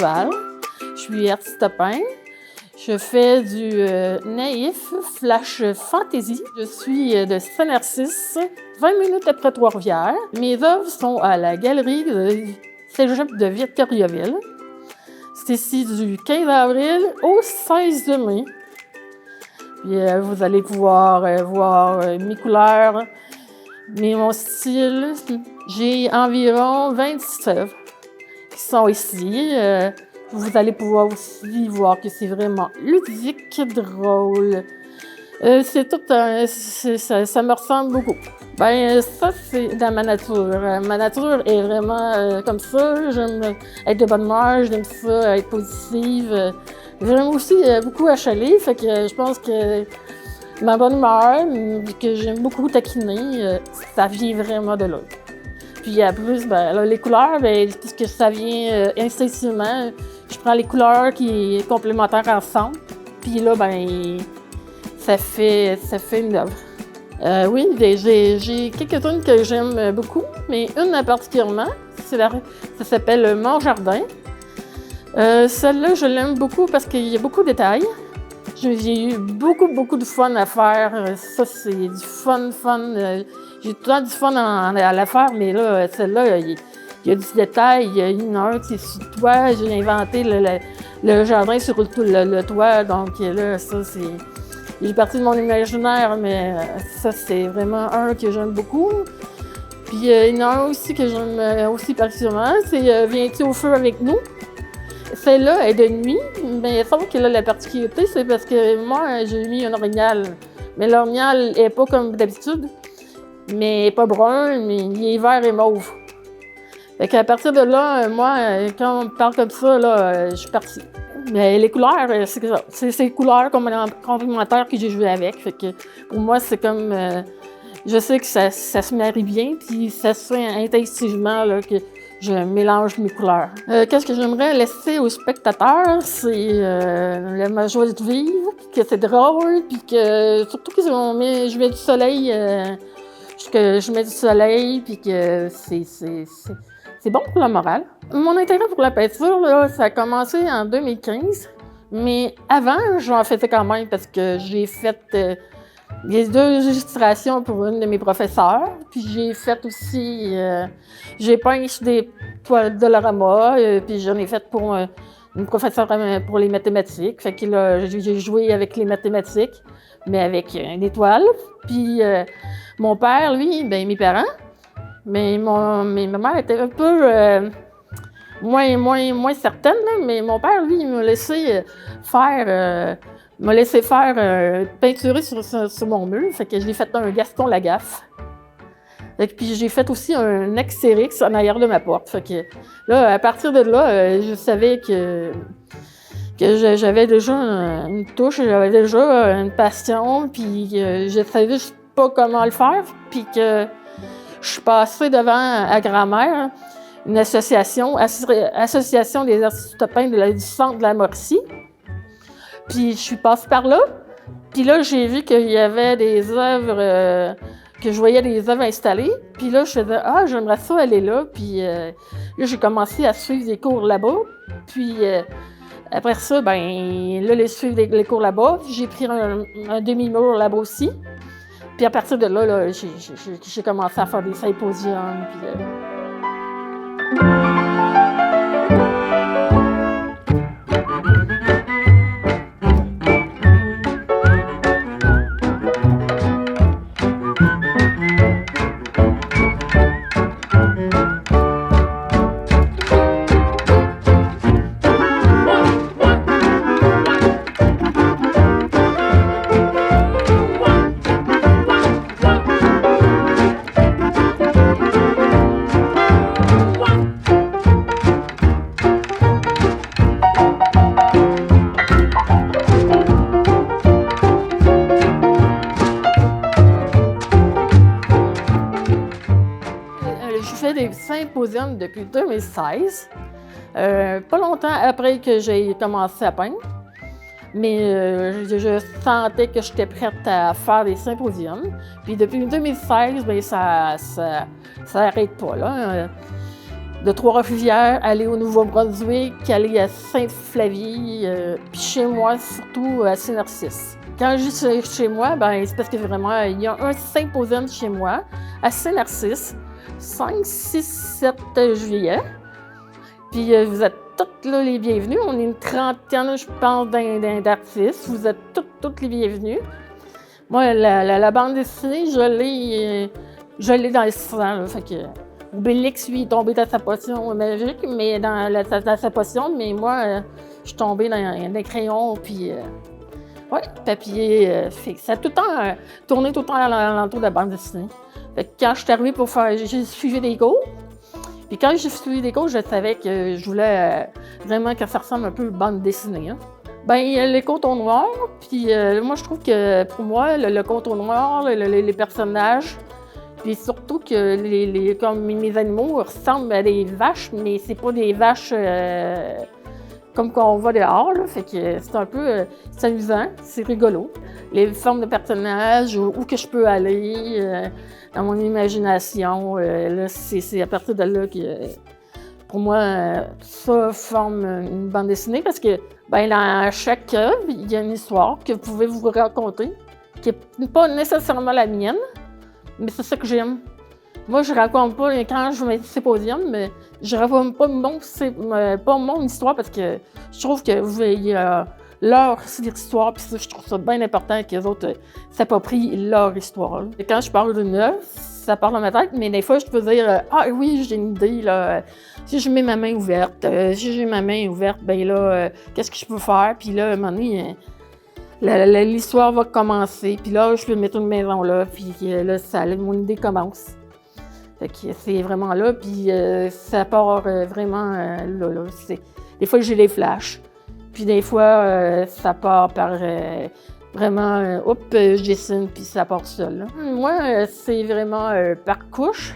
Laval. Je suis artiste peintre. Je fais du naïf, flash fantasy. Je suis de Saint-Narcisse, 20 minutes après Trois-Rivières. Mes œuvres sont à la galerie de Cégep de Victoriaville. C'est ici du 15 avril au 16 mai. Puis, vous allez pouvoir voir mes couleurs, mon style. J'ai environ 26 œuvres qui sont ici. Vous allez pouvoir aussi voir que c'est vraiment ludique, drôle. C'est tout ça me ressemble beaucoup. Ben ça, c'est dans ma nature. Ma nature est vraiment comme ça. J'aime être de bonne humeur, j'aime ça, être positive. J'aime aussi beaucoup achaler, fait que je pense que ma bonne humeur, que j'aime beaucoup taquiner, ça vient vraiment de là. Puis en plus, ben, là, les couleurs, ben, puisque ça vient instinctivement, je prends les couleurs qui sont complémentaires ensemble. Puis là, ben, ça fait une œuvre. Oui, j'ai quelques-unes que j'aime beaucoup, mais une particulièrement, ça s'appelle Mon Jardin. Celle-là, je l'aime beaucoup parce qu'il y a beaucoup de détails. J'ai eu beaucoup de fun à faire. Ça, c'est du fun. J'ai tout le temps du fun à la faire, mais là, celle-là, il y a du détail. Il y a une heure qui est sur le toit. J'ai inventé le jardin sur le toit. Donc là, ça, c'est... Il est parti de mon imaginaire, mais ça, c'est vraiment un que j'aime beaucoup. Puis il y en a un aussi que j'aime aussi particulièrement, c'est Viens-tu au feu avec nous? Celle-là est de nuit, mais sauf que là, la particularité, c'est parce que moi, j'ai mis un orignal. Mais l'orignal n'est pas comme d'habitude, mais pas brun, mais il est vert et mauve. Fait qu'à partir de là, moi, quand on me parle comme ça, là, je suis partie. Mais les couleurs, c'est ça. C'est les couleurs complémentaires que j'ai joué avec. Fait que pour moi, c'est comme... je sais que ça se marie bien, puis ça se fait instinctivement là, que je mélange mes couleurs. Qu'est-ce que j'aimerais laisser aux spectateurs? C'est ma joie de vivre, puis que c'est drôle, puis que surtout que je mets du soleil, puis que c'est bon pour la morale. Mon intérêt pour la peinture, là, ça a commencé en 2015, mais avant, j'en faisais quand même parce que j'ai fait les 2 illustrations pour une de mes professeurs, puis j'ai fait aussi, j'ai peint des toiles Dollarama, puis j'en ai fait pour une professeure pour les mathématiques. Fait que là, j'ai joué avec les mathématiques, mais avec des toiles. Puis mon père, lui, ben mes parents, mais ma mère était un peu moins certaine, là, mais mon père, lui, il m'a laissé peinturer sur mon mur. Fait que j'ai fait un Gaston Lagaffe. Et puis j'ai fait aussi un Axérix en arrière de ma porte. Fait que là, à partir de là, je savais que j'avais déjà une touche, j'avais déjà une passion, puis je savais juste pas comment le faire, puis que je suis passée devant à grand-mère, une association des artistes peintres du centre de la Mauricie. Puis je suis passée par là, puis là, j'ai vu qu'il y avait des œuvres, que je voyais des œuvres installées. Puis là, je faisais « Ah, j'aimerais ça aller là ». Puis là, j'ai commencé à suivre des cours là-bas. Puis après ça, ben là, les suivre les cours là-bas. J'ai pris un demi-mur là-bas aussi. Puis à partir de là, j'ai commencé à faire des symposiums. Puis, des symposiums depuis 2016, pas longtemps après que j'ai commencé à peindre, mais je sentais que j'étais prête à faire des symposiums. Puis depuis 2016, bien, ça n'arrête pas, là. de Trois-Rivières, aller au Nouveau-Brunswick, aller à Sainte-Flavie, puis chez moi, surtout à Saint-Narcisse. Quand je dis chez moi, c'est parce que vraiment, il y a un symposium chez moi, à Saint-Narcisse, 5, 6, 7 juillet. Puis vous êtes toutes là, les bienvenus. On est une trentaine, je pense, d'artistes. Vous êtes toutes les bienvenus. Moi, la bande dessinée, je l'ai dans le sang, là, fait que Obélix, lui, est tombé dans sa potion magique, mais dans sa potion, mais moi, je suis tombée dans des crayons, puis papier fixe. Ça a tout le temps tourné tout le temps alentour de la bande dessinée. Fait que quand je suis arrivée pour faire, j'ai suivi des cours. Puis quand j'ai suivi des cours, je savais que je voulais vraiment que ça ressemble un peu à une bande dessinée. Hein. Il y a les contours noirs, puis moi, je trouve que pour moi, le contour noir, les personnages, puis surtout que comme mes animaux ressemblent à des vaches, mais c'est pas des vaches comme qu'on voit dehors, là, fait que c'est un peu c'est amusant, c'est rigolo. Les formes de personnages, où que je peux aller, dans mon imagination, là, c'est à partir de là que, pour moi, ça forme une bande dessinée, parce que dans chaque œuvre, il y a une histoire que vous pouvez vous raconter, qui n'est pas nécessairement la mienne, mais c'est ça que j'aime. Moi, je raconte pas, quand je mets ces podiums, mais je raconte pas mon histoire, parce que je trouve qu'il y a leur histoire, puis ça, je trouve ça bien important que les autres s'approprient leur histoire. Là. Et quand je parle d'une œuvre, ça parle dans ma tête, mais des fois, je peux dire « Ah oui, j'ai une idée, là. Si je mets ma main ouverte, qu'est-ce que je peux faire? » Puis là, à un moment donné, l'histoire va commencer, puis là, je peux mettre une maison là, puis là, mon idée commence. Fait que c'est vraiment là, puis ça part vraiment là. Des fois, j'ai des flashs, puis des fois, ça part par vraiment, je dessine, puis ça part tout seul. Là. Moi, c'est vraiment par couche,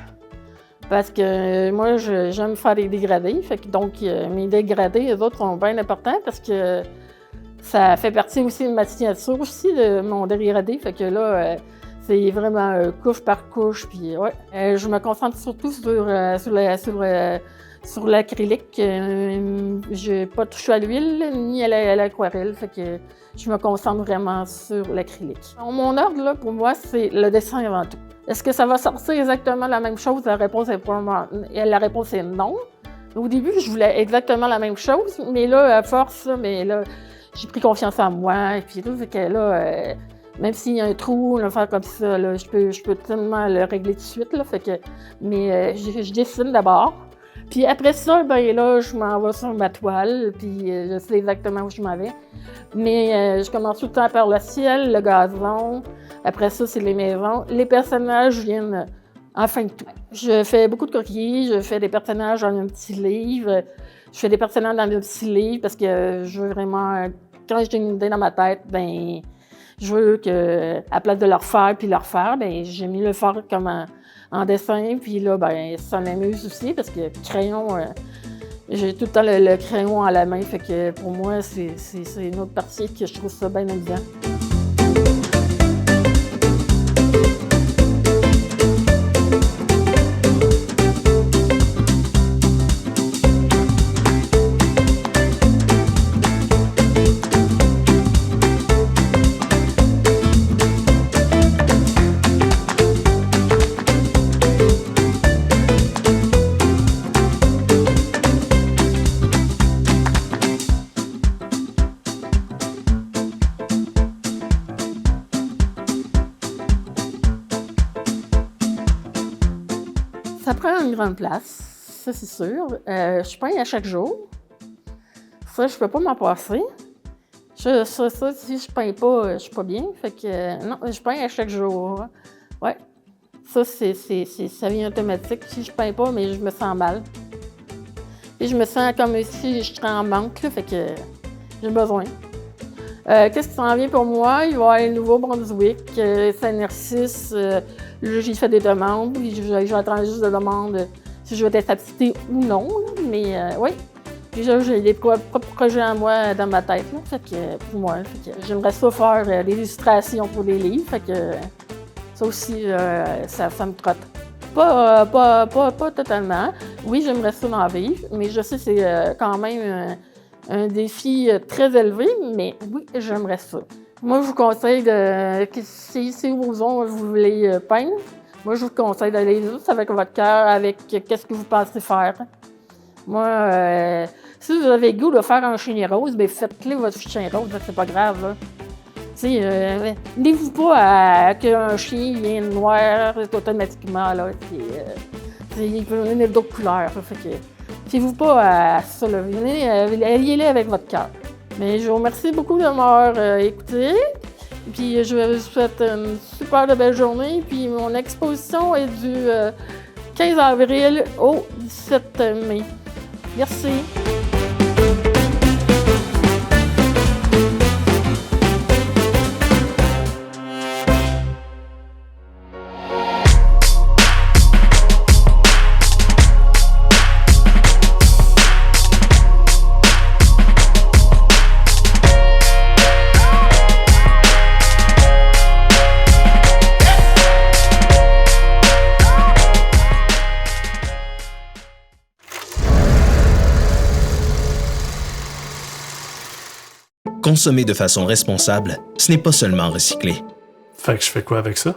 parce que moi, j'aime faire des dégradés, fait que donc mes dégradés, les autres, sont bien importants, parce que ça fait partie aussi de ma signature aussi, de mon dégradé, fait que là, c'est vraiment couche par couche, puis je me concentre surtout sur l'acrylique. Je n'ai pas touché à l'huile ni à l'aquarelle, fait que je me concentre vraiment sur l'acrylique. Mon ordre, là, pour moi, c'est le dessin avant tout. Est-ce que ça va sortir exactement la même chose? La réponse est non. Au début, je voulais exactement la même chose, mais là, à force, j'ai pris confiance en moi, et puis tout, fait que là, même s'il y a un trou, une affaire comme ça, là, je peux tellement le régler tout de suite, là, mais je dessine d'abord. Puis après ça, là, je m'en vais sur ma toile, puis je sais exactement où je m'en vais. Mais je commence tout le temps par le ciel, le gazon. Après ça, c'est les maisons. Les personnages viennent en fin de tout. Je fais beaucoup de croquis, je fais des personnages dans un petit livre. Je fais des personnages dans un petit livre parce que je veux vraiment, quand j'ai une idée dans ma tête, je veux que, à place de le refaire puis le refaire, j'aime mieux le faire comme en dessin. Puis là, ça m'amuse aussi parce que crayon, j'ai tout le temps le crayon à la main. Fait que pour moi, c'est une autre partie que je trouve ça bien amusant. Ça prend une grande place, ça c'est sûr. Je peins à chaque jour. Ça, je peux pas m'en passer. Ça, si je peins pas, je suis pas bien. Fait que non, je peins à chaque jour. Ouais. Ça, ça vient automatique. Si je peins pas, mais je me sens mal. Et je me sens comme si je serais en manque, là, fait que j'ai besoin. Qu'est-ce qui s'en vient pour moi? Il va y avoir le Nouveau-Brunswick, Saint-Narcisse. Là, j'ai fait des demandes, puis j'attends juste des demandes si je vais être acceptée ou non. Là, mais oui. Puis là, j'ai des propres projets à moi dans ma tête. Là, fait que, pour moi, fait que j'aimerais ça faire des illustrations pour des livres. Fait que ça aussi, ça me trotte. Pas totalement. Oui, j'aimerais ça en vivre, mais je sais que c'est quand même un défi très élevé, mais oui, j'aimerais ça. Moi, je vous conseille que si vos ongles vous voulez peindre, moi, je vous conseille d'aller juste avec votre cœur, avec qu'est-ce que vous pensez faire. Moi, si vous avez le goût de faire un chien rose, bien faites-le votre chien rose, c'est pas grave. Là. N'ayez-vous pas à qu'un chien vienne noir automatiquement. Là, il peut venir d'autres couleurs. Fiez-vous pas à ça. Ayez-le avec votre cœur. Mais je vous remercie beaucoup de m'avoir écouté. Puis je vous souhaite une super belle journée. Puis mon exposition est du 15 avril au 17 mai. Merci. Consommer de façon responsable, ce n'est pas seulement recycler. Fait que je fais quoi avec ça?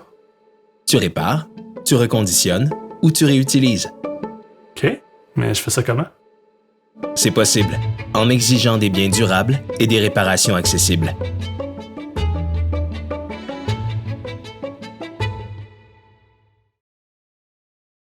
Tu répares, tu reconditionnes ou tu réutilises. OK, mais je fais ça comment? C'est possible, en exigeant des biens durables et des réparations accessibles.